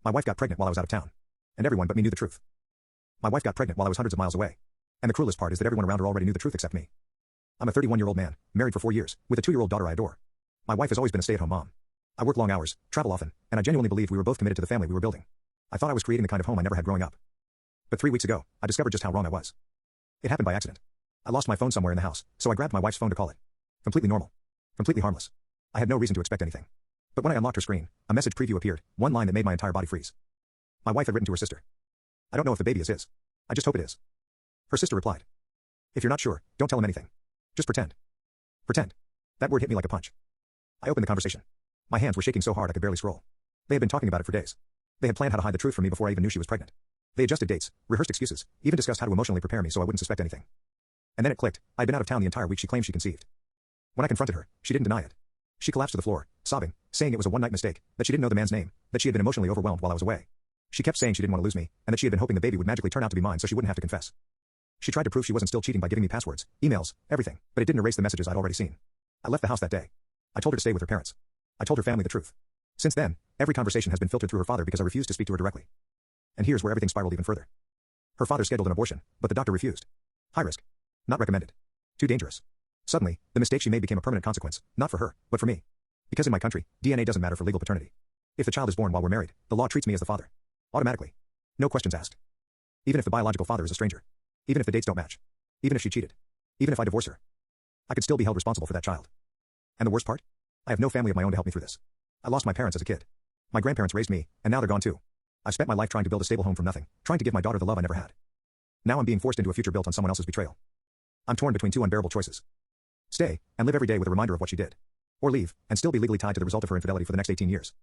My wife got pregnant while I was out of town. And everyone but me knew the truth. My wife got pregnant while I was hundreds of miles away. And the cruelest part is that everyone around her already knew the truth except me. I'm a 31-year-old man, married for 4 years, with a 2-year-old daughter I adore. My wife has always been a stay-at-home mom. I work long hours, travel often, and I genuinely believed we were both committed to the family we were building. I thought I was creating the kind of home I never had growing up. But 3 weeks ago, I discovered just how wrong I was. It happened by accident. I lost my phone somewhere in the house, so I grabbed my wife's phone to call it. Completely normal. Completely harmless. I had no reason to expect anything. But when I unlocked her screen, a message preview appeared, one line that made my entire body freeze. My wife had written to her sister. I don't know if the baby is his. I just hope it is. Her sister replied. If you're not sure, don't tell him anything. Just pretend. Pretend. That word hit me like a punch. I opened the conversation. My hands were shaking so hard I could barely scroll. They had been talking about it for days. They had planned how to hide the truth from me before I even knew she was pregnant. They adjusted dates, rehearsed excuses, even discussed how to emotionally prepare me so I wouldn't suspect anything. And then it clicked. I'd been out of town the entire week she claimed she conceived. When I confronted her, she didn't deny it. She collapsed to the floor, sobbing, saying it was a one-night mistake, that she didn't know the man's name, that she had been emotionally overwhelmed while I was away. She kept saying she didn't want to lose me, and that she had been hoping the baby would magically turn out to be mine so she wouldn't have to confess. She tried to prove she wasn't still cheating by giving me passwords, emails, everything, but it didn't erase the messages I'd already seen. I left the house that day. I told her to stay with her parents. I told her family the truth. Since then, every conversation has been filtered through her father because I refused to speak to her directly. And here's where everything spiraled even further. Her father scheduled an abortion, but the doctor refused. High risk. Not recommended. Too dangerous. Suddenly, the mistake she made became a permanent consequence, not for her, but for me. Because in my country, DNA doesn't matter for legal paternity. If the child is born while we're married, the law treats me as the father. Automatically. No questions asked. Even if the biological father is a stranger. Even if the dates don't match. Even if she cheated. Even if I divorce her. I could still be held responsible for that child. And the worst part? I have no family of my own to help me through this. I lost my parents as a kid. My grandparents raised me, and now they're gone too. I've spent my life trying to build a stable home from nothing, trying to give my daughter the love I never had. Now I'm being forced into a future built on someone else's betrayal. I'm torn between two unbearable choices. Stay, and live every day with a reminder of what she did. Or leave, and still be legally tied to the result of her infidelity for the next 18 years.